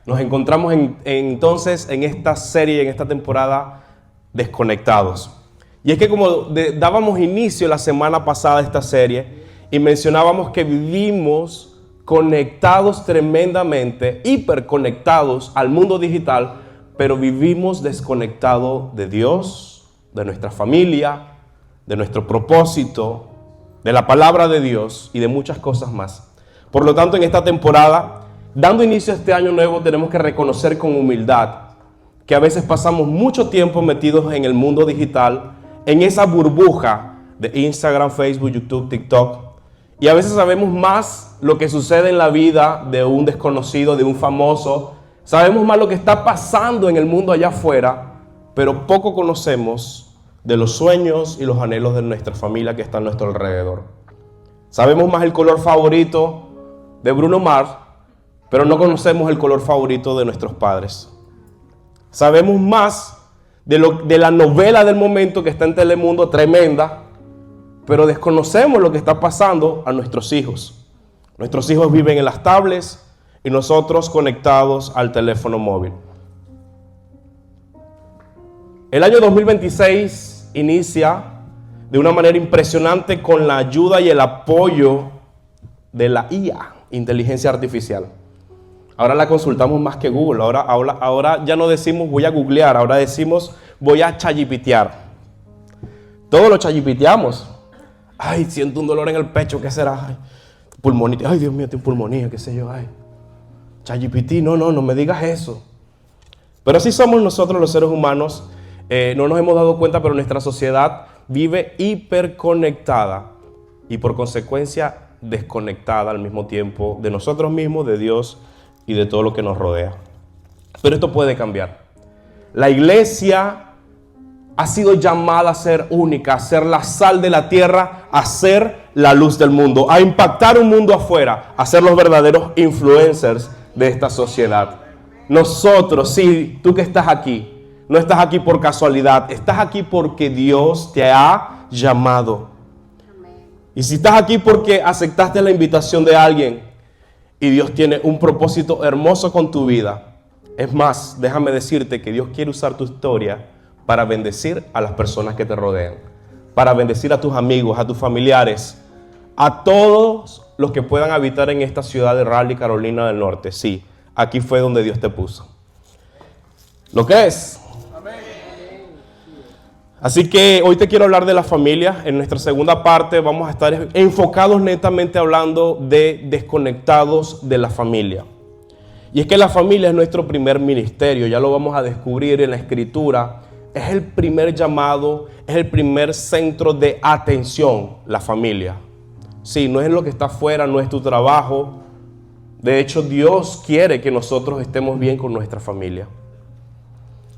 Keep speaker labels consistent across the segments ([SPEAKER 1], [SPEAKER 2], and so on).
[SPEAKER 1] Nos encontramos entonces en esta serie, en esta temporada, desconectados. Y es que como dábamos inicio la semana pasada a esta serie y mencionábamos que vivimos conectados tremendamente, hiperconectados al mundo digital, pero vivimos desconectados de Dios, de nuestra familia, de nuestro propósito, de la palabra de Dios y de muchas cosas más. Por lo tanto, en esta temporada, dando inicio a este año nuevo, tenemos que reconocer con humildad que a veces pasamos mucho tiempo metidos en el mundo digital, en esa burbuja de Instagram, Facebook, YouTube, TikTok, y a veces sabemos más lo que sucede en la vida de un desconocido, de un famoso, sabemos más lo que está pasando en el mundo allá afuera, pero poco conocemos de los sueños y los anhelos de nuestra familia que está a nuestro alrededor. Sabemos más el color favorito de Bruno Mars, pero no conocemos el color favorito de nuestros padres. Sabemos más de la novela del momento que está en Telemundo, tremenda, pero desconocemos lo que está pasando a nuestros hijos. Nuestros hijos viven en las tablets y nosotros conectados al teléfono móvil. El año 2026 inicia de una manera impresionante con la ayuda y el apoyo de la IA, inteligencia artificial. Ahora la consultamos más que Google. Ahora ya no decimos voy a googlear, ahora decimos voy a ChatGPTear. Todos lo ChatGPTeamos. Ay, siento un dolor en el pecho, ¿qué será? Ay, pulmonía. Ay, Dios mío, tengo pulmonía, qué sé yo. Ay, ChatGPT, no me digas eso. Pero así somos nosotros los seres humanos. No nos hemos dado cuenta, pero nuestra sociedad vive hiperconectada y por consecuencia desconectada al mismo tiempo de nosotros mismos, de Dios y de todo lo que nos rodea. Pero esto puede cambiar. La iglesia ha sido llamada a ser única, a ser la sal de la tierra, a ser la luz del mundo, a impactar un mundo afuera, a ser los verdaderos influencers de esta sociedad. Nosotros, sí, tú que estás aquí, no estás aquí por casualidad, estás aquí porque Dios te ha llamado. Y si estás aquí porque aceptaste la invitación de alguien y Dios tiene un propósito hermoso con tu vida, es más, déjame decirte que Dios quiere usar tu historia para bendecir a las personas que te rodean, para bendecir a tus amigos, a tus familiares, a todos los que puedan habitar en esta ciudad de Raleigh, Carolina del Norte. Sí, aquí fue donde Dios te puso. ¿Lo crees? Así que hoy te quiero hablar de la familia. En nuestra segunda parte vamos a estar enfocados netamente hablando de desconectados de la familia. Y es que la familia es nuestro primer ministerio, ya lo vamos a descubrir en la Escritura. Es el primer llamado, es el primer centro de atención, la familia. Sí, no es lo que está afuera, no es tu trabajo. De hecho, Dios quiere que nosotros estemos bien con nuestra familia.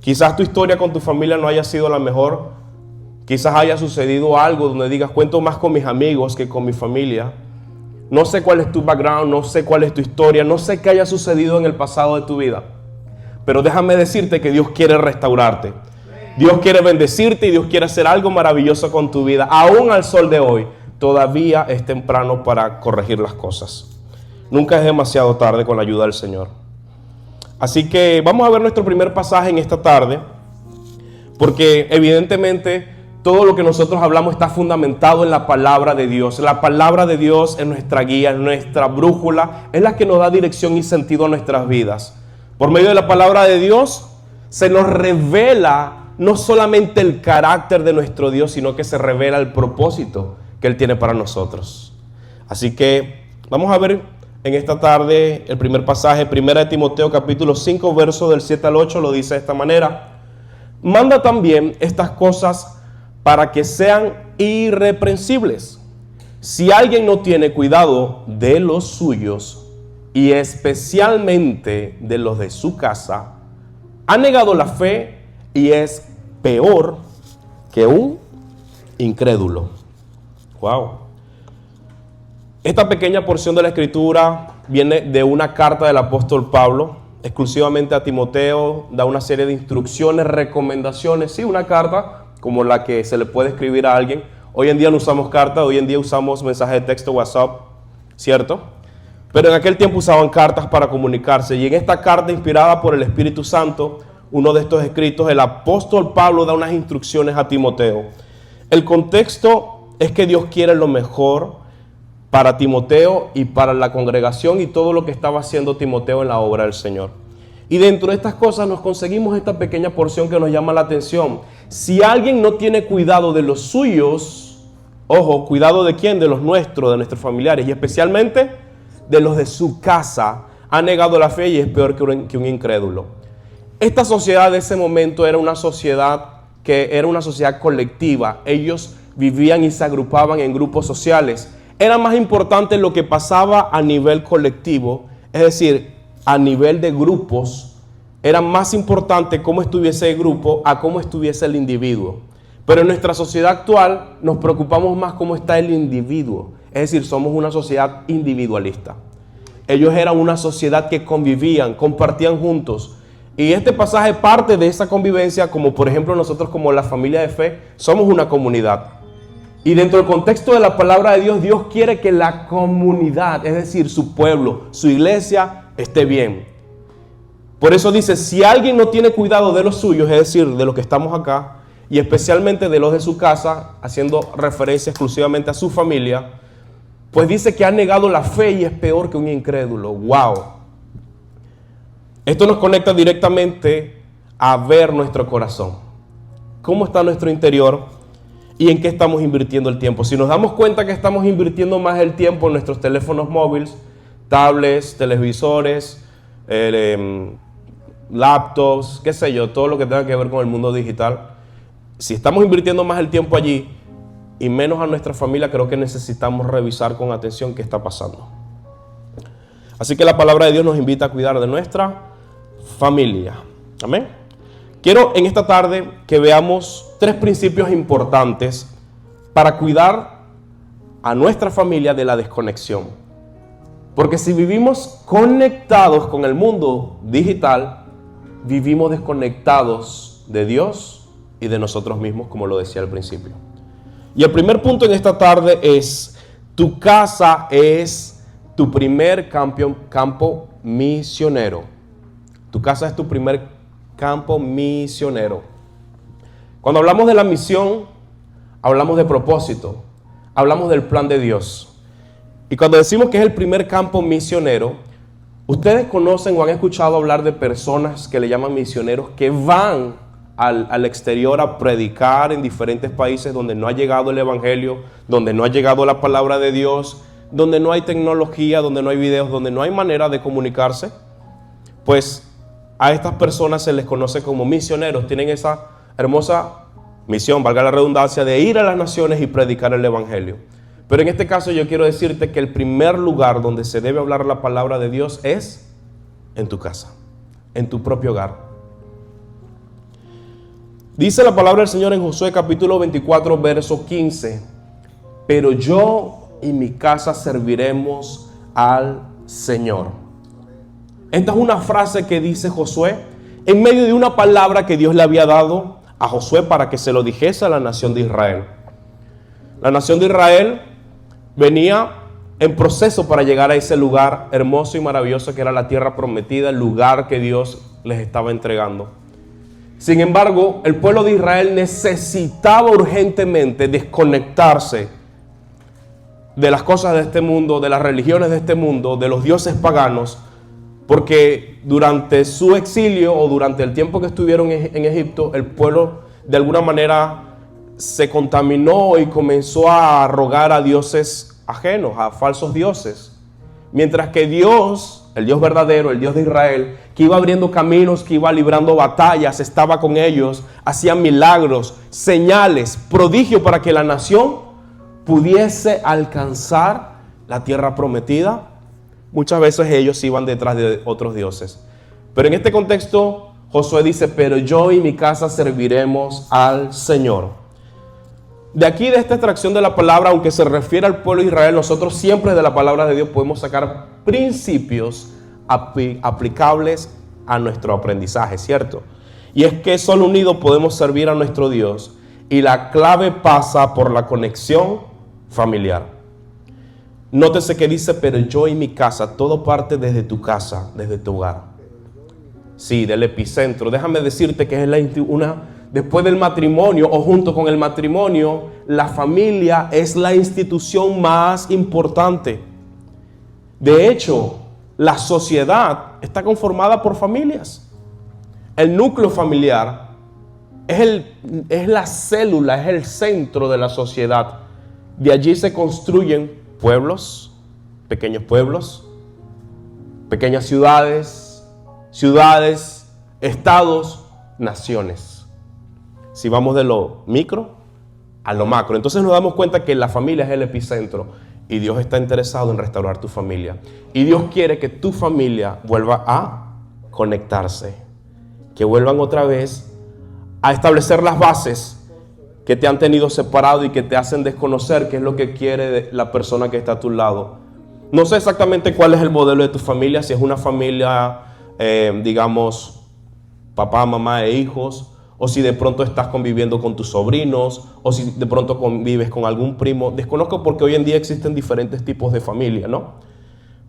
[SPEAKER 1] Quizás tu historia con tu familia no haya sido la mejor. Quizás haya sucedido algo donde digas, cuento más con mis amigos que con mi familia. No sé cuál es tu background, no sé cuál es tu historia, no sé qué haya sucedido en el pasado de tu vida. Pero déjame decirte que Dios quiere restaurarte. Dios quiere bendecirte y Dios quiere hacer algo maravilloso con tu vida. Aún al sol de hoy, todavía es temprano para corregir las cosas. Nunca es demasiado tarde con la ayuda del Señor. Así que vamos a ver nuestro primer pasaje en esta tarde, porque evidentemente todo lo que nosotros hablamos está fundamentado en la palabra de Dios. La palabra de Dios es nuestra guía, es nuestra brújula, es la que nos da dirección y sentido a nuestras vidas. Por medio de la palabra de Dios se nos revela no solamente el carácter de nuestro Dios, sino que se revela el propósito que Él tiene para nosotros. Así que vamos a ver en esta tarde el primer pasaje, 1 Timoteo capítulo 5, verso del 7 al 8, lo dice de esta manera. Manda también estas cosas para que sean irreprensibles. Si alguien no tiene cuidado de los suyos, y especialmente de los de su casa, ha negado la fe y es peor que un incrédulo. Wow. Esta pequeña porción de la Escritura viene de una carta del apóstol Pablo, exclusivamente a Timoteo. Da una serie de instrucciones, recomendaciones. Sí, una carta como la que se le puede escribir a alguien. Hoy en día no usamos cartas, hoy en día usamos mensajes de texto, WhatsApp, ¿cierto? Pero en aquel tiempo usaban cartas para comunicarse, y en esta carta inspirada por el Espíritu Santo, uno de estos escritos, el apóstol Pablo da unas instrucciones a Timoteo. El contexto es que Dios quiere lo mejor para Timoteo y para la congregación y todo lo que estaba haciendo Timoteo en la obra del Señor. Y dentro de estas cosas nos conseguimos esta pequeña porción que nos llama la atención. Si alguien no tiene cuidado de los suyos, ojo, cuidado de quién, de los nuestros, de nuestros familiares y especialmente de los de su casa, ha negado la fe y es peor que un incrédulo. Esta sociedad de ese momento era una sociedad que era una sociedad colectiva. Ellos vivían y se agrupaban en grupos sociales. Era más importante lo que pasaba a nivel colectivo, es decir, a nivel de grupos. Era más importante cómo estuviese el grupo a cómo estuviese el individuo. Pero en nuestra sociedad actual nos preocupamos más cómo está el individuo. Es decir, somos una sociedad individualista. Ellos eran una sociedad que convivían, compartían juntos. Y este pasaje parte de esa convivencia, como por ejemplo nosotros como la familia de fe, somos una comunidad. Y dentro del contexto de la palabra de Dios, Dios quiere que la comunidad, es decir, su pueblo, su iglesia, esté bien. Por eso dice, si alguien no tiene cuidado de los suyos, es decir, de los que estamos acá, y especialmente de los de su casa, haciendo referencia exclusivamente a su familia, pues dice que ha negado la fe y es peor que un incrédulo. ¡Wow! Esto nos conecta directamente a ver nuestro corazón. ¿Cómo está nuestro interior y en qué estamos invirtiendo el tiempo? Si nos damos cuenta que estamos invirtiendo más el tiempo en nuestros teléfonos móviles, tablets, televisores, laptops, qué sé yo, todo lo que tenga que ver con el mundo digital. Si estamos invirtiendo más el tiempo allí y menos a nuestra familia, creo que necesitamos revisar con atención qué está pasando. Así que la palabra de Dios nos invita a cuidar de nuestra familia. Amén. Quiero en esta tarde que veamos 3 principios importantes para cuidar a nuestra familia de la desconexión. Porque si vivimos conectados con el mundo digital, vivimos desconectados de Dios y de nosotros mismos, como lo decía al principio. Y el primer punto en esta tarde es: tu casa es tu primer campo misionero. Tu casa es tu primer campo misionero. Cuando hablamos de la misión, hablamos de propósito, hablamos del plan de Dios. Y cuando decimos que es el primer campo misionero, ustedes conocen o han escuchado hablar de personas que le llaman misioneros que van al exterior a predicar en diferentes países donde no ha llegado el evangelio, donde no ha llegado la palabra de Dios, donde no hay tecnología, donde no hay videos, donde no hay manera de comunicarse. Pues a estas personas se les conoce como misioneros. Tienen esa hermosa misión, valga la redundancia, de ir a las naciones y predicar el evangelio. Pero en este caso yo quiero decirte que el primer lugar donde se debe hablar la palabra de Dios es en tu casa, en tu propio hogar. Dice la palabra del Señor en Josué capítulo 24, verso 15. Pero yo y mi casa serviremos al Señor. Esta es una frase que dice Josué en medio de una palabra que Dios le había dado a Josué para que se lo dijese a la nación de Israel. La nación de Israel venía en proceso para llegar a ese lugar hermoso y maravilloso que era la tierra prometida, el lugar que Dios les estaba entregando. Sin embargo, el pueblo de Israel necesitaba urgentemente desconectarse de las cosas de este mundo, de las religiones de este mundo, de los dioses paganos, porque durante su exilio o durante el tiempo que estuvieron en Egipto, el pueblo de alguna manera se contaminó y comenzó a rogar a dioses ajenos, a falsos dioses. Mientras que Dios, el Dios verdadero, el Dios de Israel, que iba abriendo caminos, que iba librando batallas, estaba con ellos, hacía milagros, señales, prodigios para que la nación pudiese alcanzar la tierra prometida. Muchas veces ellos iban detrás de otros dioses. Pero en este contexto, Josué dice, pero yo y mi casa serviremos al Señor. De aquí, de esta extracción de la palabra, aunque se refiere al pueblo de Israel, nosotros siempre de la palabra de Dios podemos sacar principios aplicables a nuestro aprendizaje, ¿cierto? Y es que solo unidos podemos servir a nuestro Dios, y la clave pasa por la conexión familiar. Nótese que dice, pero yo y mi casa, todo parte desde tu casa, desde tu hogar. Sí, del epicentro. Déjame decirte que es después del matrimonio o junto con el matrimonio, la familia es la institución más importante. De hecho, la sociedad está conformada por familias. El núcleo familiar es la célula, es el centro de la sociedad. De allí se construyen pueblos, pequeñas ciudades, estados, naciones. Si vamos de lo micro a lo macro, entonces nos damos cuenta que la familia es el epicentro y Dios está interesado en restaurar tu familia. Y Dios quiere que tu familia vuelva a conectarse, que vuelvan otra vez a establecer las bases que te han tenido separado y que te hacen desconocer qué es lo que quiere la persona que está a tu lado. No sé exactamente cuál es el modelo de tu familia, si es una familia, digamos, papá, mamá e hijos, o si de pronto estás conviviendo con tus sobrinos, o si de pronto convives con algún primo. Desconozco porque hoy en día existen diferentes tipos de familia, ¿no?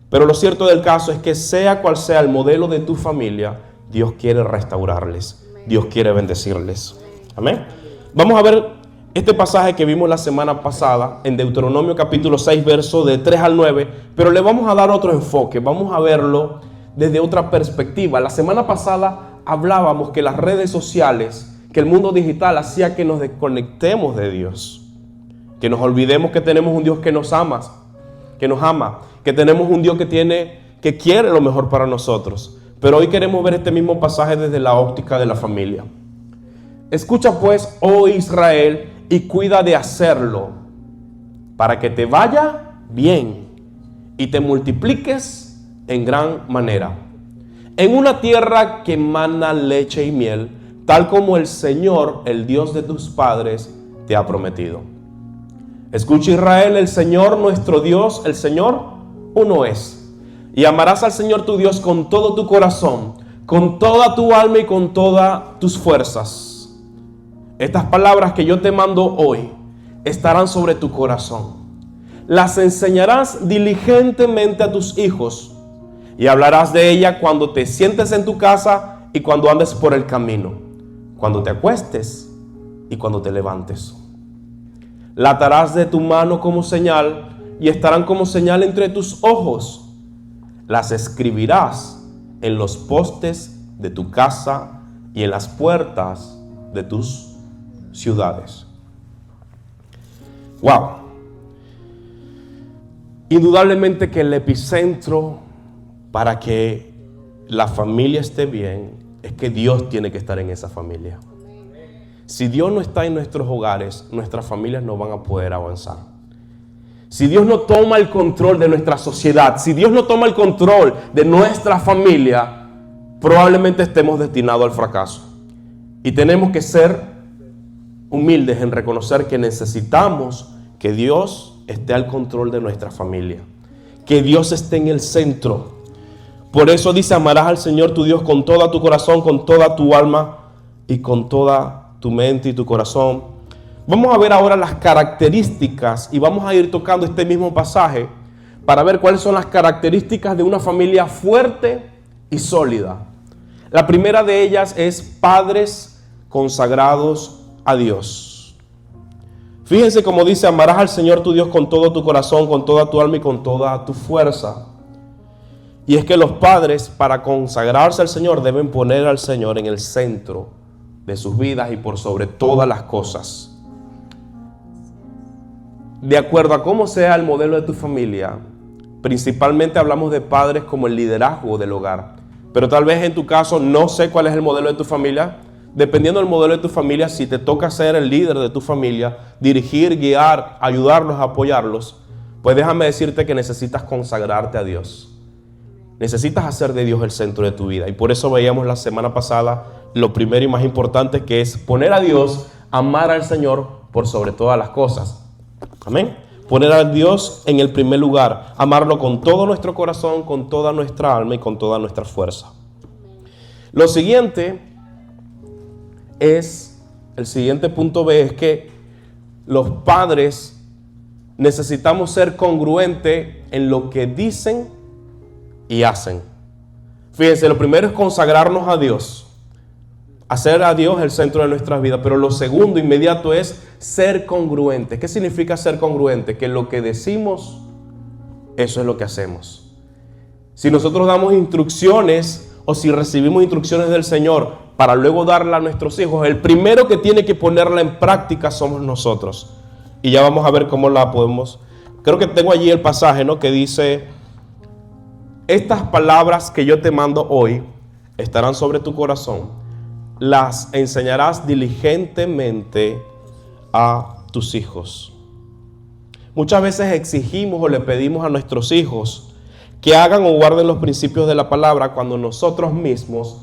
[SPEAKER 1] Pero lo cierto del caso es que sea cual sea el modelo de tu familia, Dios quiere restaurarles, Dios quiere bendecirles. Amén. Vamos a ver este pasaje que vimos la semana pasada en Deuteronomio capítulo 6, verso de 3 al 9, pero le vamos a dar otro enfoque, vamos a verlo desde otra perspectiva. La semana pasada hablábamos que las redes sociales, que el mundo digital hacía que nos desconectemos de Dios, que nos olvidemos que tenemos un Dios que nos ama, que tenemos un Dios que quiere lo mejor para nosotros. Pero hoy queremos ver este mismo pasaje desde la óptica de la familia. Escucha pues, oh Israel, y cuida de hacerlo, para que te vaya bien y te multipliques en gran manera, en una tierra que mana leche y miel, tal como el Señor, el Dios de tus padres, te ha prometido. Escucha Israel, el Señor nuestro Dios, el Señor uno es. Y amarás al Señor tu Dios con todo tu corazón, con toda tu alma y con todas tus fuerzas. Estas palabras que yo te mando hoy estarán sobre tu corazón. Las enseñarás diligentemente a tus hijos y hablarás de ella cuando te sientes en tu casa y cuando andes por el camino, cuando te acuestes y cuando te levantes. La atarás de tu mano como señal y estarán como señal entre tus ojos. Las escribirás en los postes de tu casa y en las puertas de tus ciudades. Wow. Indudablemente que el epicentro para que la familia esté bien es que Dios tiene que estar en esa familia. Si Dios no está en nuestros hogares, nuestras familias no van a poder avanzar. Si Dios no toma el control de nuestra sociedad, si Dios no toma el control de nuestra familia, probablemente estemos destinados al fracaso. Y tenemos que ser humildes en reconocer que necesitamos que Dios esté al control de nuestra familia, que Dios esté en el centro. Por eso dice, amarás al Señor tu Dios con todo tu corazón, con toda tu alma y con toda tu mente y tu corazón. Vamos a ver ahora las características y vamos a ir tocando este mismo pasaje para ver cuáles son las características de una familia fuerte y sólida. La primera de ellas es padres consagrados a Dios. Fíjense cómo dice, amarás al Señor tu Dios con todo tu corazón, con toda tu alma y con toda tu fuerza. Y es que los padres, para consagrarse al Señor, deben poner al Señor en el centro de sus vidas y por sobre todas las cosas. De acuerdo a cómo sea el modelo de tu familia, principalmente hablamos de padres como el liderazgo del hogar. Pero tal vez en tu caso no sé cuál es el modelo de tu familia. Dependiendo del modelo de tu familia, si te toca ser el líder de tu familia, dirigir, guiar, ayudarlos, apoyarlos, pues déjame decirte que necesitas consagrarte a Dios. Necesitas hacer de Dios el centro de tu vida. Y por eso veíamos la semana pasada lo primero y más importante, que es poner a Dios, amar al Señor por sobre todas las cosas. Amén. Poner a Dios en el primer lugar, amarlo con todo nuestro corazón, con toda nuestra alma y con toda nuestra fuerza. Lo siguiente es, el siguiente punto B, es que los padres necesitamos ser congruentes en lo que dicen y hacen. Fíjense, lo primero es consagrarnos a Dios, hacer a Dios el centro de nuestras vidas, pero lo segundo, inmediato, es ser congruente. ¿Qué significa ser congruente? Que lo que decimos, eso es lo que hacemos. Si nosotros damos instrucciones o si recibimos instrucciones del Señor para luego darla a nuestros hijos, el primero que tiene que ponerla en práctica somos nosotros. Y ya vamos a ver cómo la podemos. Creo que tengo allí el pasaje, ¿no?, que dice: estas palabras que yo te mando hoy estarán sobre tu corazón, las enseñarás diligentemente a tus hijos. Muchas veces exigimos o le pedimos a nuestros hijos que hagan o guarden los principios de la palabra cuando nosotros mismos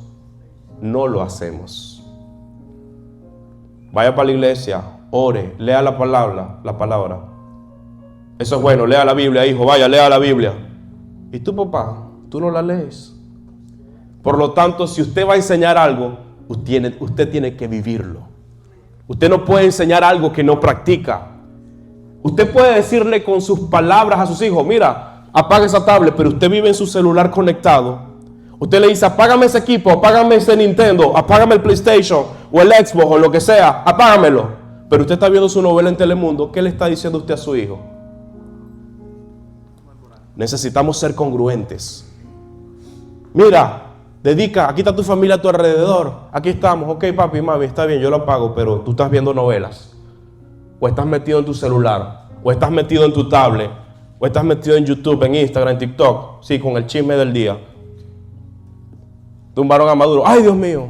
[SPEAKER 1] no lo hacemos. Vaya para la iglesia, ore, lea la palabra. Eso es bueno, lea la Biblia, hijo, vaya, lea la Biblia. ¿Y tú, papá? ¿Tú no la lees? Por lo tanto, si usted va a enseñar algo, usted tiene que vivirlo. Usted no puede enseñar algo que no practica. Usted puede decirle con sus palabras a sus hijos: mira, apaga esa tablet, pero usted vive en su celular conectado. Usted le dice: apágame ese equipo, apágame ese Nintendo, apágame el PlayStation o el Xbox o lo que sea, apágamelo. Pero usted está viendo su novela en Telemundo. ¿Qué le está diciendo usted a su hijo? Necesitamos ser congruentes. Mira, dedica, aquí está tu familia a tu alrededor. Aquí estamos, ok, papi, mami, está bien, yo lo apago, pero tú estás viendo novelas. O estás metido en tu celular, o estás metido en tu tablet, o estás metido en YouTube, en Instagram, en TikTok, sí, con el chisme del día. De un varón a Maduro. ¡Ay, Dios mío!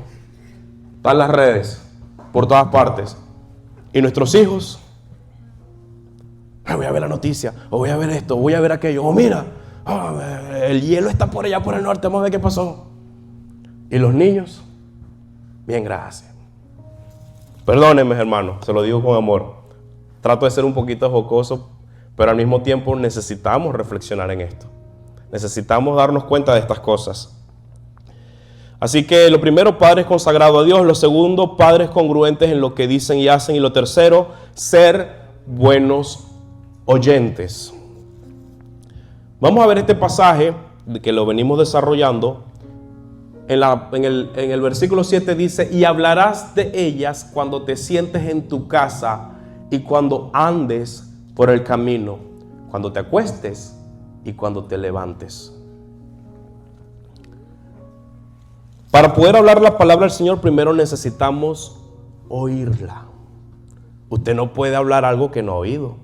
[SPEAKER 1] Están las redes, por todas partes. Y nuestros hijos: voy a ver la noticia, o voy a ver esto, o voy a ver aquello, o mira, el hielo está por allá por el norte, vamos a ver qué pasó. Y los niños: bien, gracias. Perdónenme, hermanos, se lo digo con amor. Trato de ser un poquito jocoso, pero al mismo tiempo necesitamos reflexionar en esto. Necesitamos darnos cuenta de estas cosas. Así que lo primero, padres consagrados a Dios. Lo segundo, padres congruentes en lo que dicen y hacen. Y lo tercero, ser buenos oyentes. Vamos a ver este pasaje que lo venimos desarrollando. En el versículo 7 dice: y hablarás de ellas cuando te sientes en tu casa y cuando andes por el camino, cuando te acuestes y cuando te levantes. Para poder hablar la palabra del Señor, primero necesitamos oírla. Usted no puede hablar algo que no ha oído.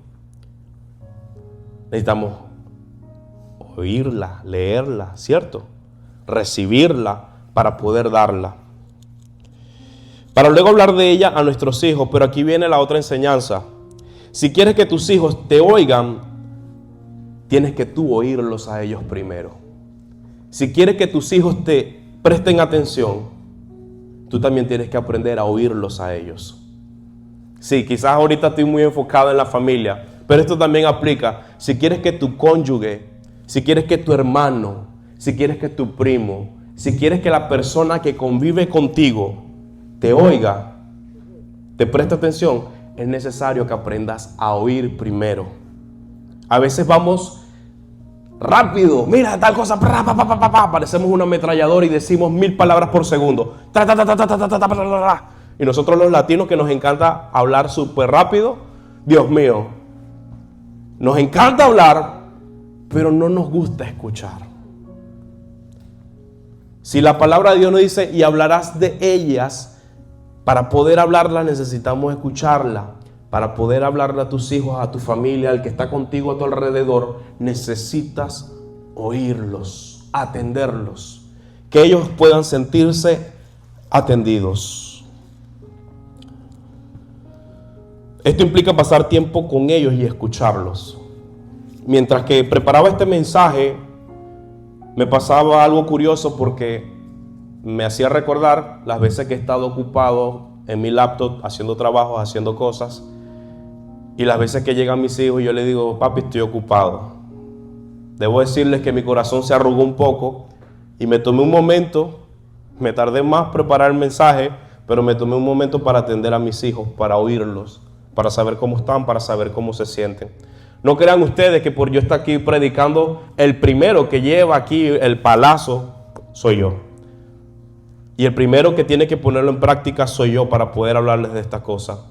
[SPEAKER 1] Necesitamos oírla, leerla, ¿cierto? Recibirla para poder darla. Para luego hablar de ella a nuestros hijos. Pero aquí viene la otra enseñanza. Si quieres que tus hijos te oigan, tienes que tú oírlos a ellos primero. Si quieres que tus hijos te presten atención, tú también tienes que aprender a oírlos a ellos. Sí, quizás ahorita estoy muy enfocado en la familia, pero esto también aplica. Si quieres que tu cónyuge, si quieres que tu hermano, si quieres que tu primo, si quieres que la persona que convive contigo te oiga, te preste atención, es necesario que aprendas a oír primero. A veces vamos rápido, mira tal cosa, parecemos una ametralladora y decimos 1000 palabras por segundo. Y nosotros los latinos, que nos encanta hablar súper rápido, Dios mío, nos encanta hablar, pero no nos gusta escuchar. Si la palabra de Dios nos dice: y hablarás de ellas, para poder hablarla necesitamos escucharla. Para poder hablarle a tus hijos, a tu familia, al que está contigo a tu alrededor, necesitas oírlos, atenderlos, que ellos puedan sentirse atendidos. Esto implica pasar tiempo con ellos y escucharlos. Mientras que preparaba este mensaje, me pasaba algo curioso, porque me hacía recordar las veces que he estado ocupado en mi laptop haciendo trabajos, haciendo cosas, y las veces que llegan mis hijos y yo les digo: papi, estoy ocupado. Debo decirles que mi corazón se arrugó un poco y me tomé un momento, me tardé más preparar el mensaje, pero me tomé un momento para atender a mis hijos, para oírlos, para saber cómo están, para saber cómo se sienten. No crean ustedes que por yo estar aquí predicando, el primero que lleva aquí el palazo soy yo. Y el primero que tiene que ponerlo en práctica soy yo para poder hablarles de esta cosa.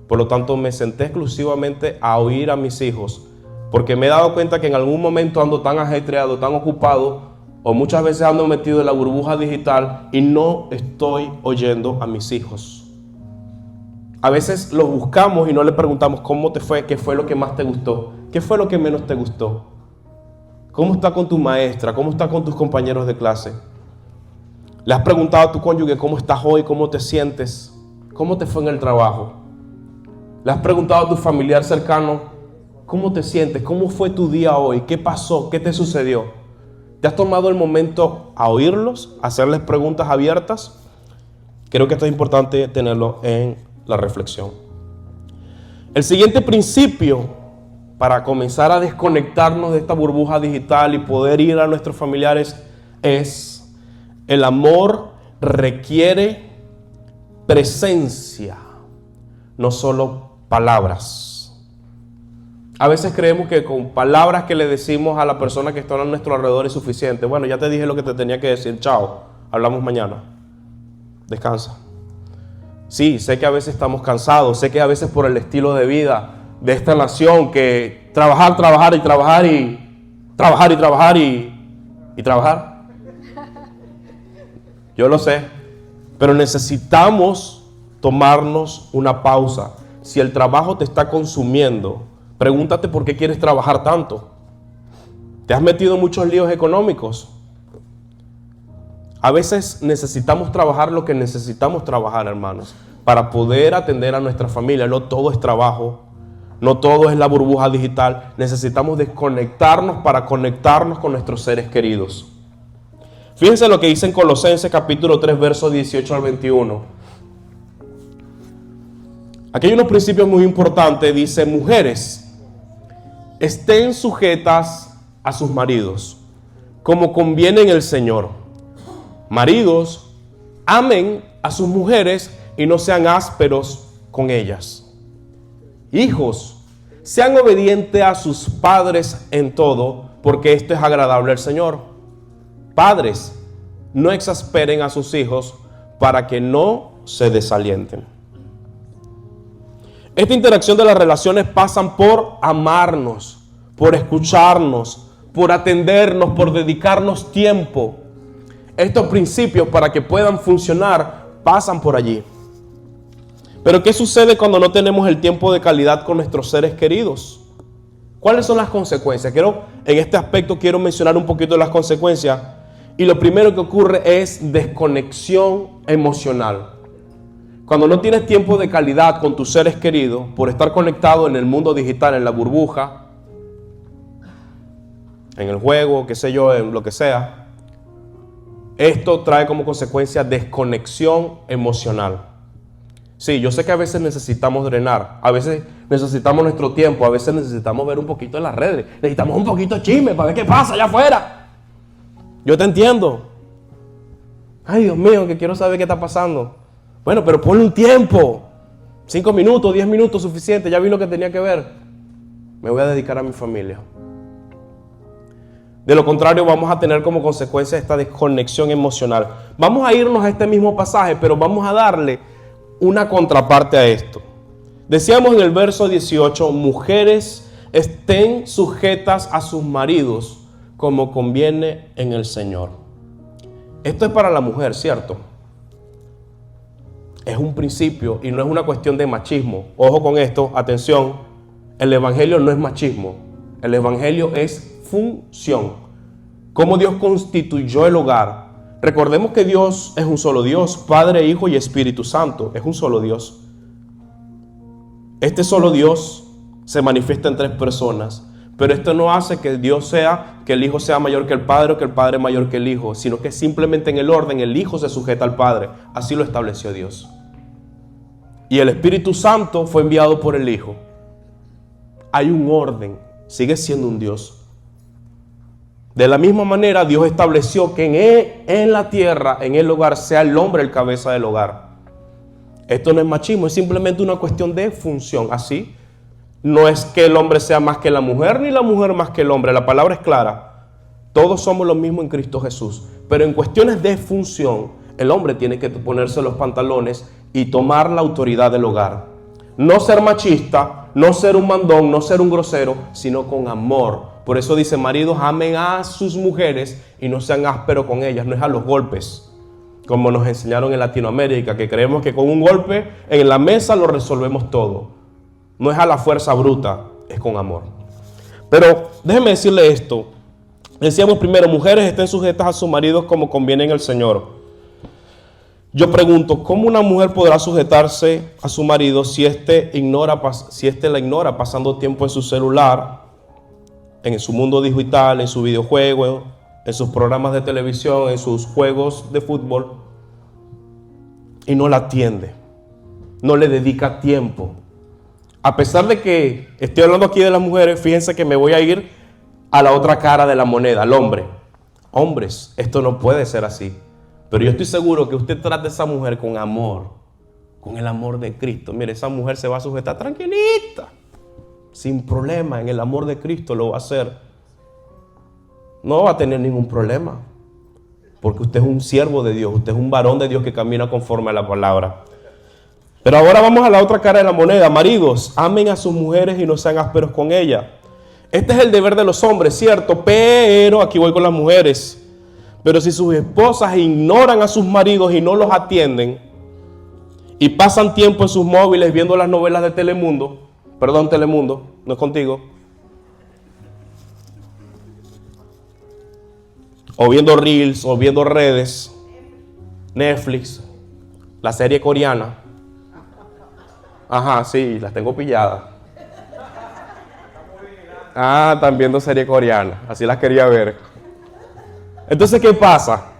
[SPEAKER 1] Por lo tanto, me senté exclusivamente a oír a mis hijos, porque me he dado cuenta que en algún momento ando tan ajetreado, tan ocupado, o muchas veces ando metido en la burbuja digital y no estoy oyendo a mis hijos. A veces los buscamos y no le preguntamos cómo te fue, qué fue lo que más te gustó, qué fue lo que menos te gustó, cómo está con tu maestra, cómo está con tus compañeros de clase. ¿Le has preguntado a tu cónyuge cómo estás hoy, cómo te sientes, cómo te fue en el trabajo? ¿Le has preguntado a tu familiar cercano cómo te sientes, cómo fue tu día hoy, qué pasó, qué te sucedió? ¿Te has tomado el momento a oírlos, a hacerles preguntas abiertas? Creo que esto es importante tenerlo en la reflexión. El siguiente principio para comenzar a desconectarnos de esta burbuja digital y poder ir a nuestros familiares es: el amor requiere presencia, no solo palabras. A veces creemos que con palabras que le decimos a la persona que está a nuestro alrededor es suficiente. Bueno, ya te dije lo que te tenía que decir, chao, hablamos mañana, descansa. Sí, sé que a veces estamos cansados, sé que a veces por el estilo de vida de esta nación, que trabajar y trabajar. Yo lo sé, pero necesitamos tomarnos una pausa. Si el trabajo te está consumiendo, pregúntate por qué quieres trabajar tanto. ¿Te has metido en muchos líos económicos? A veces necesitamos trabajar lo que necesitamos trabajar, hermanos, para poder atender a nuestra familia. No todo es trabajo, no todo es la burbuja digital. Necesitamos desconectarnos para conectarnos con nuestros seres queridos. Fíjense lo que dice en Colosenses capítulo 3, versos 18 al 21. Aquí hay unos principios muy importantes. Dice: mujeres, estén sujetas a sus maridos, como conviene en el Señor. Maridos, amen a sus mujeres y no sean ásperos con ellas. Hijos, sean obedientes a sus padres en todo, porque esto es agradable al Señor. Padres, no exasperen a sus hijos para que no se desalienten. Esta interacción de las relaciones pasan por amarnos, por escucharnos, por atendernos, por dedicarnos tiempo. Estos principios, para que puedan funcionar, pasan por allí. Pero ¿qué sucede cuando no tenemos el tiempo de calidad con nuestros seres queridos? ¿Cuáles son las consecuencias? En este aspecto quiero mencionar un poquito de las consecuencias. Y lo primero que ocurre es desconexión emocional. Cuando no tienes tiempo de calidad con tus seres queridos, por estar conectado en el mundo digital, en la burbuja, en el juego, qué sé yo, en lo que sea, esto trae como consecuencia desconexión emocional. Sí, yo sé que a veces necesitamos drenar, a veces necesitamos nuestro tiempo, a veces necesitamos ver un poquito en las redes, necesitamos un poquito de chisme para ver qué pasa allá afuera. Yo te entiendo. Ay, Dios mío, que quiero saber qué está pasando. Bueno, pero ponle un tiempo. 5 minutos, 10 minutos, suficiente. Ya vi lo que tenía que ver. Me voy a dedicar a mi familia. De lo contrario, vamos a tener como consecuencia esta desconexión emocional. Vamos a irnos a este mismo pasaje, pero vamos a darle una contraparte a esto. Decíamos en el verso 18, mujeres, estén sujetas a sus maridos como conviene en el Señor. Esto es para la mujer, ¿cierto? Es un principio y no es una cuestión de machismo. Ojo con esto, atención, el evangelio no es machismo. El evangelio es función. Cómo Dios constituyó el hogar. Recordemos que Dios es un solo Dios, Padre, Hijo y Espíritu Santo. Es un solo Dios. Este solo Dios se manifiesta en 3 personas. Pero esto no hace que el Hijo sea mayor que el Padre o que el Padre mayor que el Hijo, sino que simplemente en el orden el Hijo se sujeta al Padre. Así lo estableció Dios. Y el Espíritu Santo fue enviado por el Hijo. Hay un orden, sigue siendo un Dios. De la misma manera, Dios estableció que en la tierra, en el hogar, sea el hombre el cabeza del hogar. Esto no es machismo, es simplemente una cuestión de función. Así No es que el hombre sea más que la mujer, ni la mujer más que el hombre. La palabra es clara. Todos somos lo mismo en Cristo Jesús. Pero en cuestiones de función, el hombre tiene que ponerse los pantalones y tomar la autoridad del hogar. No ser machista, no ser un mandón, no ser un grosero, sino con amor. Por eso dice, maridos, amen a sus mujeres y no sean ásperos con ellas. No es a los golpes, como nos enseñaron en Latinoamérica, que creemos que con un golpe en la mesa lo resolvemos todo. No es a la fuerza bruta, es con amor. Pero déjenme decirle esto. Decíamos primero, mujeres estén sujetas a sus maridos como conviene en el Señor. Yo pregunto, ¿cómo una mujer podrá sujetarse a su marido si éste la ignora pasando tiempo en su celular, en su mundo digital, en su videojuego, en sus programas de televisión, en sus juegos de fútbol, y no la atiende, no le dedica tiempo? A pesar de que estoy hablando aquí de las mujeres, fíjense que me voy a ir a la otra cara de la moneda, al hombre. Hombres, esto no puede ser así. Pero yo estoy seguro que usted trata a esa mujer con amor, con el amor de Cristo. Mire, esa mujer se va a sujetar tranquilita, sin problema, en el amor de Cristo lo va a hacer. No va a tener ningún problema, porque usted es un siervo de Dios, usted es un varón de Dios que camina conforme a la palabra. Pero ahora vamos a la otra cara de la moneda. Maridos, amen a sus mujeres y no sean ásperos con ellas. Este es el deber de los hombres, cierto, pero aquí voy con las mujeres. Pero si sus esposas ignoran a sus maridos y no los atienden y pasan tiempo en sus móviles viendo las novelas de Telemundo, perdón, Telemundo, no es contigo, o viendo Reels, o viendo redes, Netflix, la serie coreana, ajá, sí, las tengo pilladas. Ah, están viendo serie coreana, así las quería ver. Entonces, ¿qué pasa?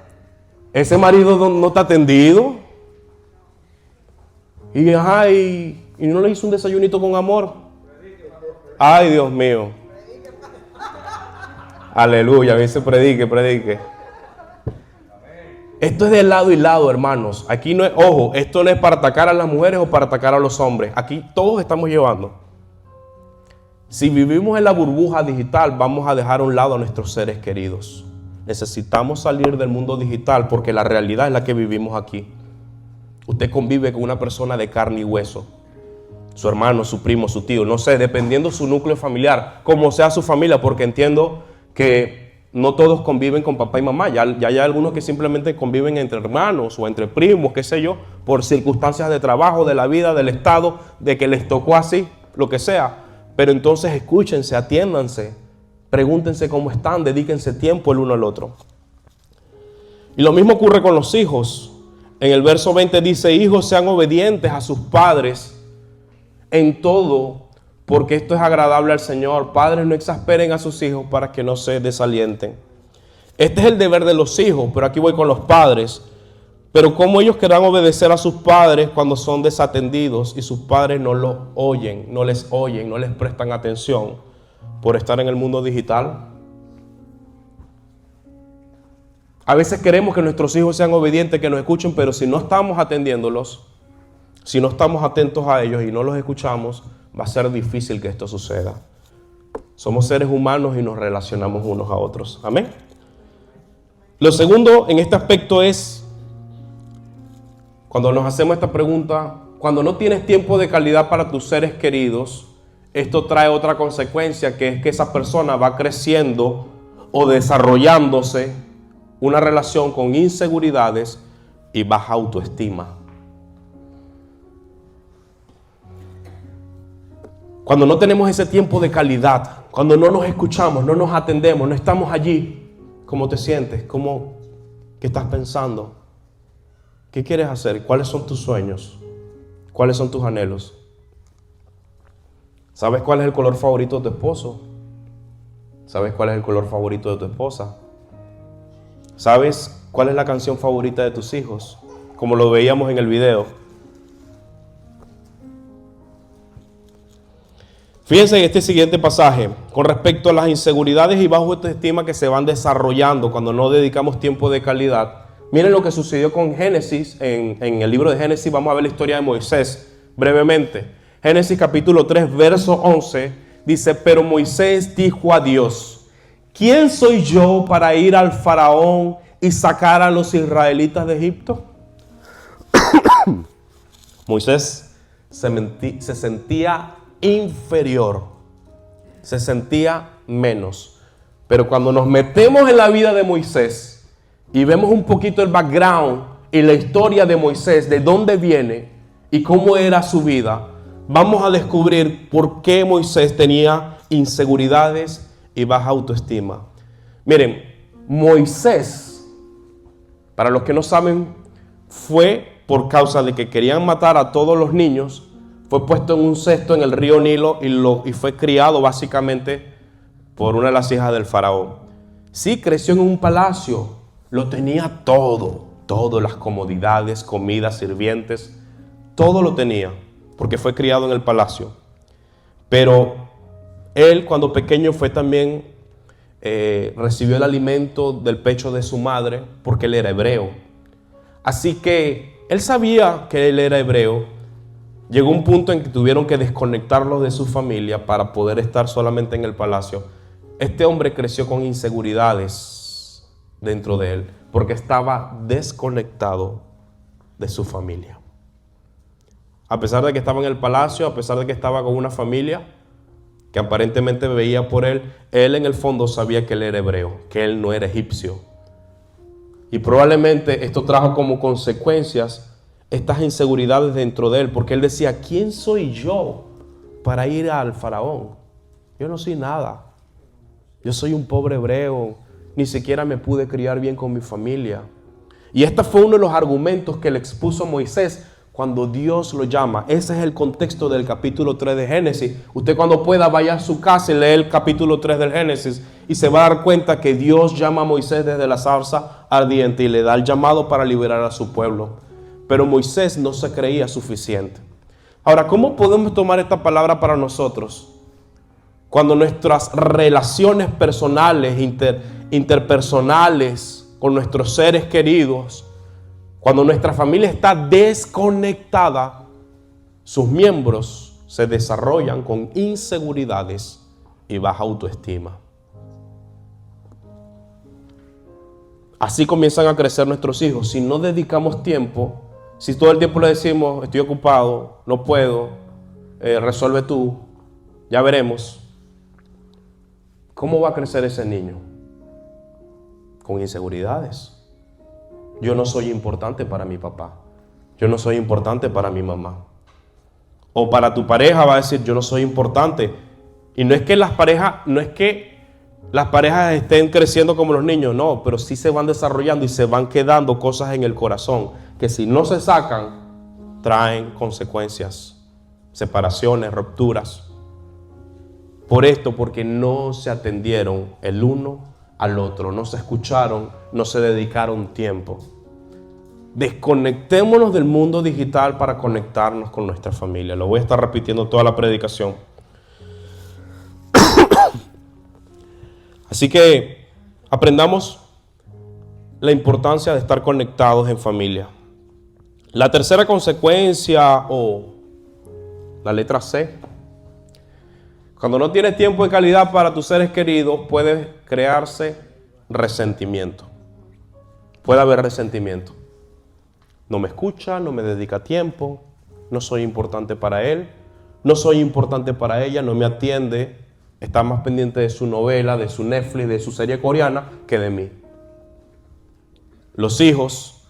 [SPEAKER 1] Ese marido no está atendido. Y no le hizo un desayunito con amor. Ay, Dios mío. Aleluya, bien se predique. Esto es de lado y lado, hermanos. Aquí no es, ojo, esto no es para atacar a las mujeres o para atacar a los hombres. Aquí todos estamos llevando. Si vivimos en la burbuja digital, vamos a dejar a un lado a nuestros seres queridos. Necesitamos salir del mundo digital porque la realidad es la que vivimos aquí. Usted convive con una persona de carne y hueso, su hermano, su primo, su tío, no sé, dependiendo su núcleo familiar, como sea su familia, porque entiendo que no todos conviven con papá y mamá. Ya hay algunos que simplemente conviven entre hermanos o entre primos, qué sé yo, por circunstancias de trabajo, de la vida, del estado, de que les tocó así, lo que sea. Pero entonces escúchense, atiéndanse. Pregúntense cómo están, dedíquense tiempo el uno al otro. Y lo mismo ocurre con los hijos. En el verso 20 dice, hijos sean obedientes a sus padres en todo, porque esto es agradable al Señor. Padres, no exasperen a sus hijos para que no se desalienten. Este es el deber de los hijos, pero aquí voy con los padres. Pero cómo ellos querrán obedecer a sus padres cuando son desatendidos y sus padres no los oyen, no les prestan atención. Por estar en el mundo digital. A veces queremos que nuestros hijos sean obedientes, que nos escuchen, pero si no estamos atendiéndolos, si no estamos atentos a ellos y no los escuchamos, va a ser difícil que esto suceda. Somos seres humanos y nos relacionamos unos a otros. Amén. Lo segundo en este aspecto es, cuando nos hacemos esta pregunta, cuando no tienes tiempo de calidad para tus seres queridos, esto trae otra consecuencia, que es que esa persona va creciendo o desarrollándose una relación con inseguridades y baja autoestima. Cuando no tenemos ese tiempo de calidad, cuando no nos escuchamos, no nos atendemos, no estamos allí, ¿cómo te sientes? ¿Qué estás pensando? ¿Qué quieres hacer? ¿Cuáles son tus sueños? ¿Cuáles son tus anhelos? ¿Sabes cuál es el color favorito de tu esposo? ¿Sabes cuál es el color favorito de tu esposa? ¿Sabes cuál es la canción favorita de tus hijos? Como lo veíamos en el video. Fíjense en este siguiente pasaje, con respecto a las inseguridades y baja autoestima que se van desarrollando cuando no dedicamos tiempo de calidad. Miren lo que sucedió con Génesis, en el libro de Génesis vamos a ver la historia de Moisés brevemente. Génesis capítulo 3, verso 11, dice, pero Moisés dijo a Dios, ¿quién soy yo para ir al faraón y sacar a los israelitas de Egipto? Moisés se sentía inferior, se sentía menos. Pero cuando nos metemos en la vida de Moisés y vemos un poquito el background y la historia de Moisés, de dónde viene y cómo era su vida, vamos a descubrir por qué Moisés tenía inseguridades y baja autoestima. Miren, Moisés, para los que no saben, fue por causa de que querían matar a todos los niños, fue puesto en un cesto en el río Nilo y fue criado básicamente por una de las hijas del faraón. Sí, creció en un palacio, lo tenía todo, las comodidades, comida, sirvientes, todo lo tenía, porque fue criado en el palacio. Pero él, cuando pequeño, fue también, recibió el alimento del pecho de su madre, porque él era hebreo. Así que él sabía que él era hebreo. Llegó un punto en que tuvieron que desconectarlo de su familia para poder estar solamente en el palacio. Este hombre creció con inseguridades dentro de él, porque estaba desconectado de su familia. A pesar de que estaba en el palacio, a pesar de que estaba con una familia que aparentemente veía por él, él en el fondo sabía que él era hebreo, que él no era egipcio. Y probablemente esto trajo como consecuencias estas inseguridades dentro de él, porque él decía, ¿quién soy yo para ir al faraón? Yo no soy nada. Yo soy un pobre hebreo, ni siquiera me pude criar bien con mi familia. Y este fue uno de los argumentos que le expuso Moisés cuando Dios lo llama. Ese es el contexto del capítulo 3 de Génesis. Usted cuando pueda vaya a su casa y lee el capítulo 3 del Génesis y se va a dar cuenta que Dios llama a Moisés desde la zarza ardiente y le da el llamado para liberar a su pueblo. Pero Moisés no se creía suficiente. Ahora, ¿cómo podemos tomar esta palabra para nosotros? Cuando nuestras relaciones personales, interpersonales con nuestros seres queridos, cuando nuestra familia está desconectada, sus miembros se desarrollan con inseguridades y baja autoestima. Así comienzan a crecer nuestros hijos. Si no dedicamos tiempo, si todo el tiempo le decimos, estoy ocupado, no puedo, resuelve tú, ya veremos. ¿Cómo va a crecer ese niño? Con inseguridades. Yo no soy importante para mi papá. Yo no soy importante para mi mamá. O para tu pareja va a decir, yo no soy importante. Y no es que las parejas estén creciendo como los niños, no, pero sí se van desarrollando y se van quedando cosas en el corazón que si no se sacan, traen consecuencias, separaciones, rupturas. Por esto, porque no se atendieron el uno al otro, no se escucharon, no se dedicaron tiempo. Desconectémonos del mundo digital para conectarnos con nuestra familia. Lo voy a estar repitiendo toda la predicación. Así que aprendamos la importancia de estar conectados en familia. La tercera consecuencia, o la letra C, cuando no tienes tiempo de calidad para tus seres queridos, puede crearse resentimiento. Puede haber resentimiento. No me escucha, no me dedica tiempo, no soy importante para él, no soy importante para ella, no me atiende, está más pendiente de su novela, de su Netflix, de su serie coreana que de mí. Los hijos,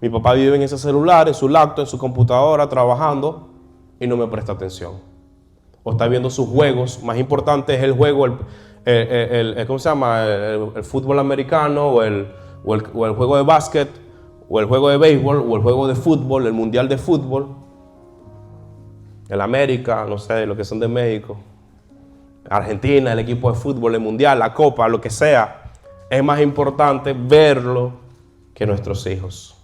[SPEAKER 1] mi papá vive en ese celular, en su laptop, en su computadora, trabajando y no me presta atención. O está viendo sus juegos, más importante es el juego, ¿cómo se llama? El fútbol americano o el juego de básquet, o el juego de béisbol, o el juego de fútbol, el mundial de fútbol, el América, no sé, lo que son de México, Argentina, el equipo de fútbol, el mundial, la copa, lo que sea. Es más importante verlo que nuestros hijos.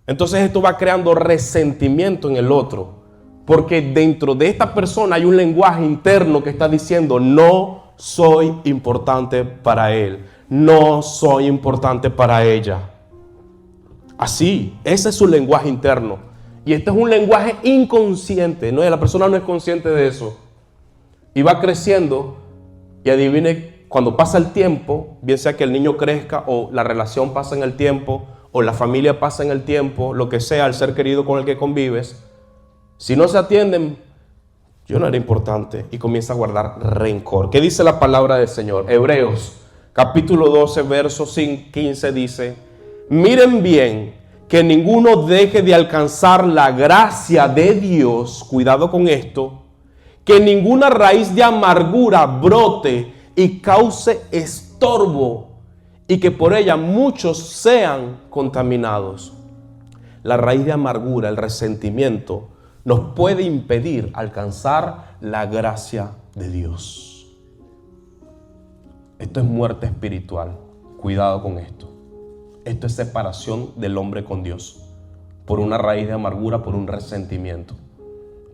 [SPEAKER 1] Entonces esto va creando resentimiento en el otro, porque dentro de esta persona hay un lenguaje interno que está diciendo, no soy importante para él, no soy importante para ella. Así, ese es su lenguaje interno. Y este es un lenguaje inconsciente, ¿no? La persona no es consciente de eso. Y va creciendo y adivine, cuando pasa el tiempo, bien sea que el niño crezca o la relación pasa en el tiempo o la familia pasa en el tiempo, lo que sea, el ser querido con el que convives, si no se atienden, yo no era importante y comienza a guardar rencor. ¿Qué dice la palabra del Señor? Hebreos capítulo 12, verso 15 dice: miren bien que ninguno deje de alcanzar la gracia de Dios, cuidado con esto, que ninguna raíz de amargura brote y cause estorbo y que por ella muchos sean contaminados. La raíz de amargura, el resentimiento, nos puede impedir alcanzar la gracia de Dios. Esto es muerte espiritual. Cuidado con esto. Esto es separación del hombre con Dios por una raíz de amargura, por un resentimiento.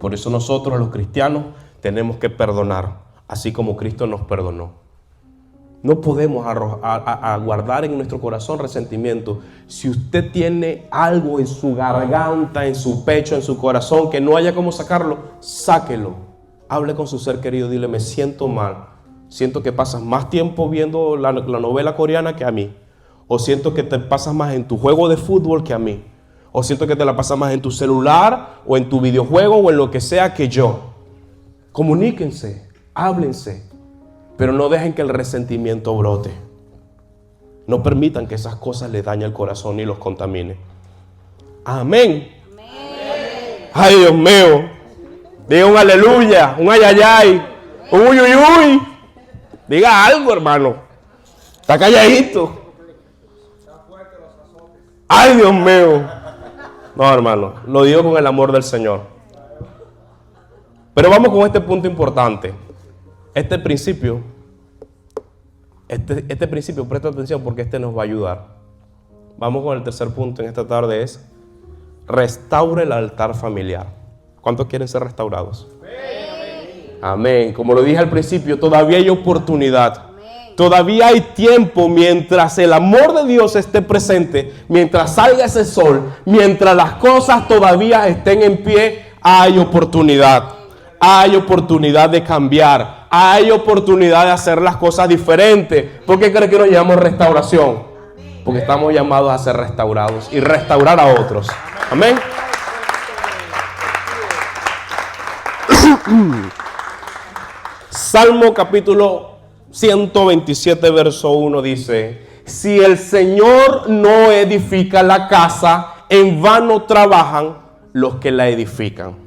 [SPEAKER 1] Por eso nosotros los cristianos tenemos que perdonar, así como Cristo nos perdonó. No podemos guardar en nuestro corazón resentimiento. Si usted tiene algo en su garganta, en su pecho, en su corazón, que no haya cómo sacarlo, sáquelo. Hable con su ser querido, dile: me siento mal. Siento que pasas más tiempo viendo la novela coreana que a mí. O siento que te pasas más en tu juego de fútbol que a mí. O siento que te la pasas más en tu celular o en tu videojuego o en lo que sea que yo. Comuníquense, háblense. Pero no dejen que el resentimiento brote. No permitan que esas cosas les dañen el corazón y los contamine. Amén. Amén. Ay, Dios mío. Diga un aleluya, un ayayay, un uy, uy, uy. Diga algo, hermano. Está calladito. Ay, Dios mío. No, hermano, lo digo con el amor del Señor. Pero vamos con este punto importante. Este principio, presta atención porque este nos va a ayudar. Vamos con el tercer punto en esta tarde, es restaure el altar familiar. ¿Cuántos quieren ser restaurados? Amén. Amén. Como lo dije al principio, todavía hay oportunidad. Amén. Todavía hay tiempo mientras el amor de Dios esté presente, mientras salga ese sol, mientras las cosas todavía estén en pie, hay oportunidad. Hay oportunidad de cambiar. Hay oportunidad de hacer las cosas diferentes. ¿Por qué cree que nos llamamos restauración? Porque estamos llamados a ser restaurados y restaurar a otros. Amén. Salmo capítulo 127 verso 1 dice: si el Señor no edifica la casa, en vano trabajan los que la edifican.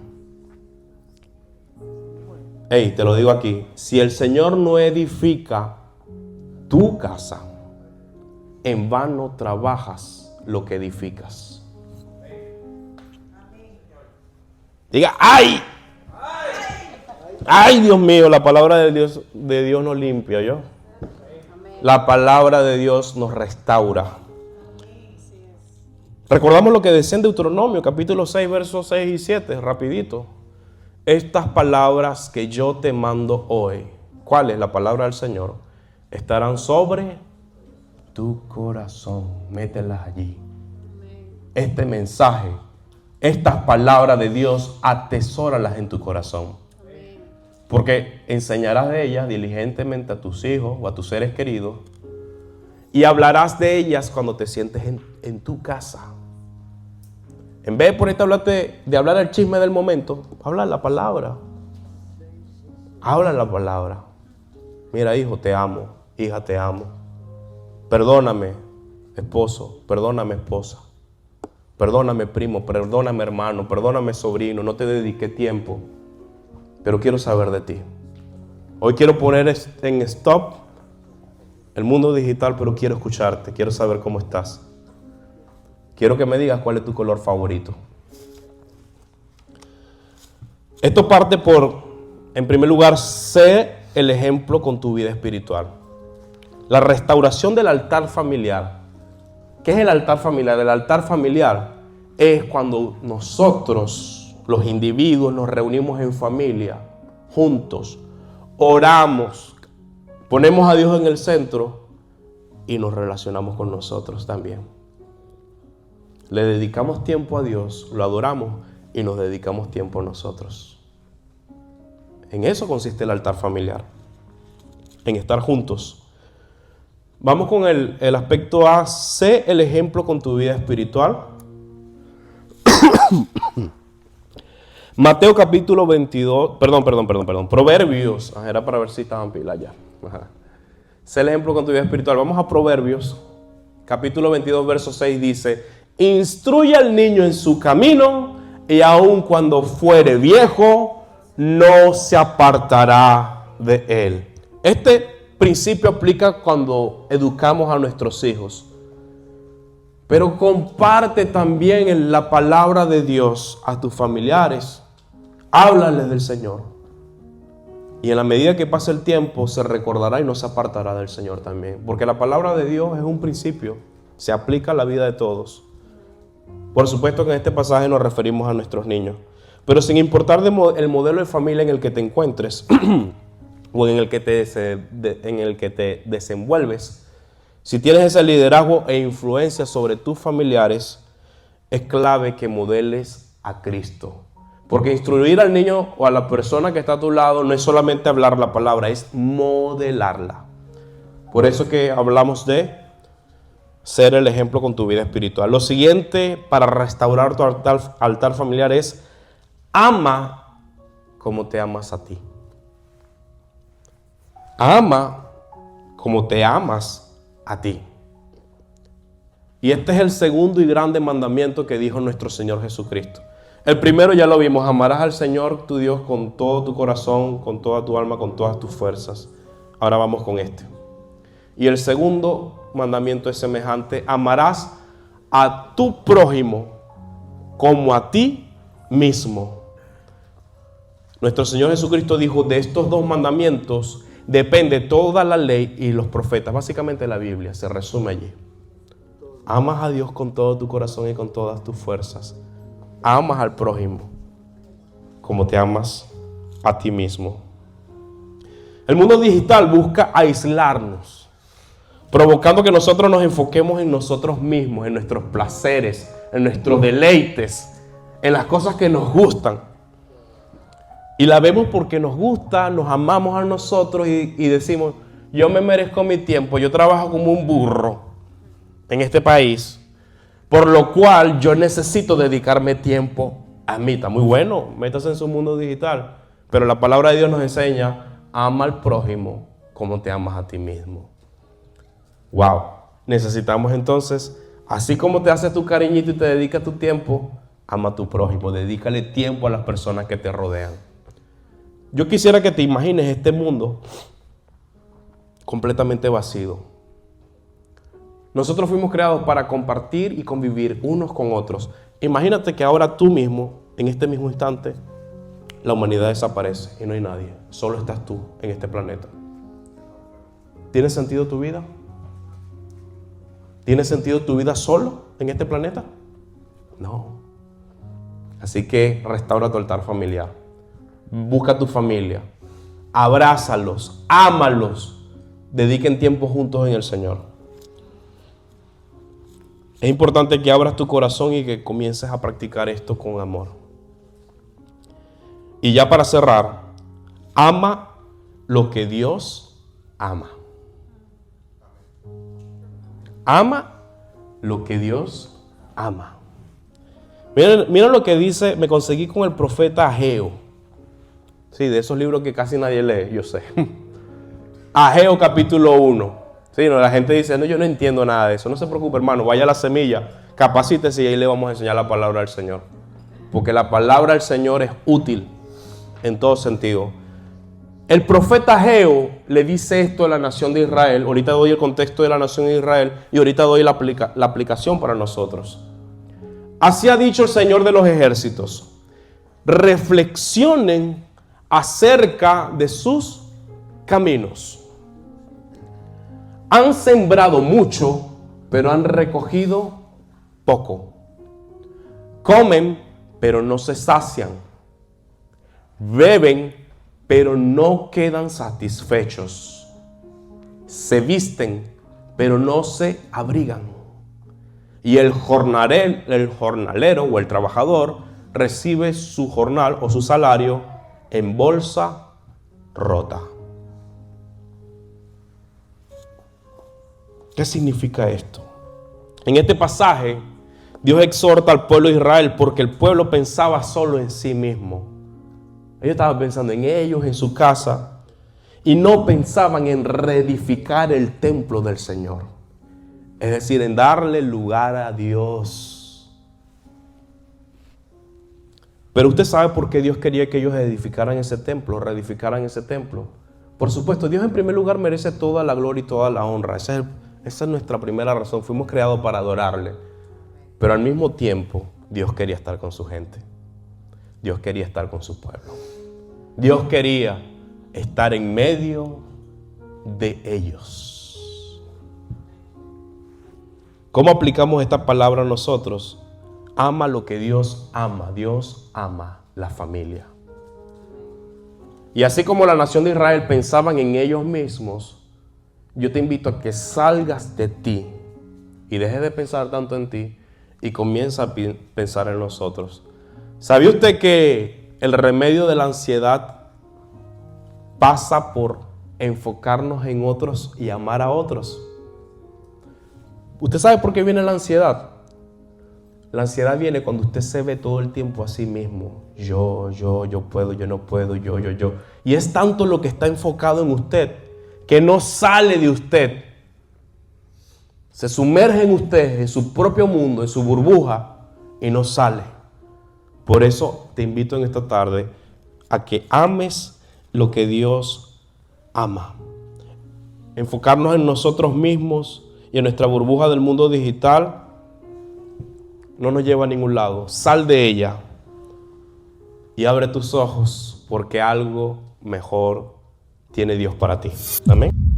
[SPEAKER 1] Hey, te lo digo aquí. Si el Señor no edifica tu casa, en vano trabajas lo que edificas. Diga: ¡ay! ¡Ay, Dios mío! La palabra de Dios nos limpia, ¿yo? La palabra de Dios nos restaura. Recordamos lo que decía en Deuteronomio, capítulo 6, versos 6 y 7, rapidito. Estas palabras que yo te mando hoy, ¿cuál es la palabra del Señor? Estarán sobre tu corazón. Mételas allí. Este mensaje, estas palabras de Dios, atesóralas en tu corazón. Porque enseñarás de ellas diligentemente a tus hijos o a tus seres queridos y hablarás de ellas cuando te sientes en tu casa. En vez de ponerte a hablarte de hablar el chisme del momento, habla la palabra. Habla la palabra. Mira, hijo, te amo. Hija, te amo. Perdóname, esposo. Perdóname, esposa. Perdóname, primo. Perdóname, hermano. Perdóname, sobrino. No te dediqué tiempo, pero quiero saber de ti. Hoy quiero poner en stop el mundo digital, pero quiero escucharte. Quiero saber cómo estás. Quiero que me digas cuál es tu color favorito. Esto parte por, en primer lugar, sé el ejemplo con tu vida espiritual. La restauración del altar familiar. ¿Qué es el altar familiar? El altar familiar es cuando nosotros, los individuos, nos reunimos en familia, juntos, oramos, ponemos a Dios en el centro y nos relacionamos con nosotros también. Le dedicamos tiempo a Dios, lo adoramos y nos dedicamos tiempo a nosotros. En eso consiste el altar familiar, en estar juntos. Vamos con el aspecto A. Sé el ejemplo con tu vida espiritual. Mateo capítulo 22, Proverbios. Era para ver si estaban pilas ya. Sé el ejemplo con tu vida espiritual. Vamos a Proverbios, capítulo 22, verso 6 dice: instruye al niño en su camino, y aun cuando fuere viejo, no se apartará de él. Este principio aplica cuando educamos a nuestros hijos. Pero comparte también la palabra de Dios a tus familiares. Háblales del Señor. Y en la medida que pase el tiempo, se recordará y no se apartará del Señor también. Porque la palabra de Dios es un principio. Se aplica a la vida de todos. Por supuesto que en este pasaje nos referimos a nuestros niños. Pero sin importar el modelo de familia en el que te encuentres o en el que te desenvuelves, si tienes ese liderazgo e influencia sobre tus familiares, es clave que modeles a Cristo. Porque instruir al niño o a la persona que está a tu lado no es solamente hablar la palabra, es modelarla. Por eso que hablamos de ser el ejemplo con tu vida espiritual. Lo siguiente para restaurar tu altar familiar es: ama como te amas a ti. Ama como te amas a ti. Y este es el segundo y grande mandamiento que dijo nuestro Señor Jesucristo. El primero ya lo vimos: amarás al Señor tu Dios con todo tu corazón, con toda tu alma, con todas tus fuerzas. Ahora vamos con este. Y el segundo mandamiento es semejante: amarás a tu prójimo como a ti mismo. Nuestro Señor Jesucristo dijo: de estos dos mandamientos depende toda la ley y los profetas. Básicamente la Biblia se resume allí. Amas a Dios con todo tu corazón y con todas tus fuerzas. Amas al prójimo como te amas a ti mismo. El mundo digital busca aislarnos, provocando que nosotros nos enfoquemos en nosotros mismos, en nuestros placeres, en nuestros deleites, en las cosas que nos gustan. Y la vemos porque nos gusta, nos amamos a nosotros y decimos: yo me merezco mi tiempo, yo trabajo como un burro en este país, por lo cual yo necesito dedicarme tiempo a mí. Está muy bueno, métase en su mundo digital, pero la palabra de Dios nos enseña: ama al prójimo como te amas a ti mismo. Wow, necesitamos entonces, así como te haces tu cariñito y te dedicas tu tiempo, ama a tu prójimo, dedícale tiempo a las personas que te rodean. Yo quisiera que te imagines este mundo completamente vacío. Nosotros fuimos creados para compartir y convivir unos con otros. Imagínate que ahora tú mismo, en este mismo instante, la humanidad desaparece y no hay nadie. Solo estás tú en este planeta. ¿Tiene sentido tu vida? ¿Tiene sentido tu vida solo en este planeta? No. Así que restaura tu altar familiar. Busca a tu familia. Abrázalos. Ámalos. Dediquen tiempo juntos en el Señor. Es importante que abras tu corazón y que comiences a practicar esto con amor. Y ya para cerrar, ama lo que Dios ama. Ama lo que Dios ama. Miren lo que dice, me conseguí con el profeta Ageo. Sí, de esos libros que casi nadie lee, yo sé. Ageo capítulo 1. Sí, no, la gente dice: no, yo no entiendo nada de eso. No se preocupe, hermano, vaya a la semilla, capacítese y ahí le vamos a enseñar la palabra del Señor. Porque la palabra del Señor es útil en todo sentido. El profeta Ageo le dice esto a la nación de Israel. Ahorita doy el contexto de la nación de Israel y ahorita doy la aplicación para nosotros. Así ha dicho el Señor de los ejércitos: reflexionen acerca de sus caminos. Han sembrado mucho, pero han recogido poco. Comen, pero no se sacian. Beben, pero no quedan satisfechos. Se visten, pero no se abrigan. Y el jornalero o el trabajador recibe su jornal o su salario en bolsa rota. ¿Qué significa esto? En este pasaje, Dios exhorta al pueblo de Israel porque el pueblo pensaba solo en sí mismo. Ellos estaban pensando en ellos, en su casa, y no pensaban en reedificar el templo del Señor. Es decir, en darle lugar a Dios. Pero usted sabe por qué Dios quería que ellos edificaran ese templo, reedificaran ese templo. Por supuesto, Dios en primer lugar merece toda la gloria y toda la honra. Esa es nuestra primera razón. Fuimos creados para adorarle. Pero al mismo tiempo, Dios quería estar con su gente. Dios quería estar con su pueblo. Dios quería estar en medio de ellos. ¿Cómo aplicamos esta palabra a nosotros? Ama lo que Dios ama. Dios ama la familia. Y así como la nación de Israel pensaban en ellos mismos, yo te invito a que salgas de ti y dejes de pensar tanto en ti y comienza a pensar en nosotros. ¿Sabía usted que el remedio de la ansiedad pasa por enfocarnos en otros y amar a otros? ¿Usted sabe por qué viene la ansiedad? La ansiedad viene cuando usted se ve todo el tiempo a sí mismo. Yo puedo, yo no puedo, yo. Y es tanto lo que está enfocado en usted que no sale de usted. Se sumerge en usted, en su propio mundo, en su burbuja y no sale. Por eso te invito en esta tarde a que ames lo que Dios ama. Enfocarnos en nosotros mismos y en nuestra burbuja del mundo digital no nos lleva a ningún lado. Sal de ella y abre tus ojos porque algo mejor tiene Dios para ti. Amén.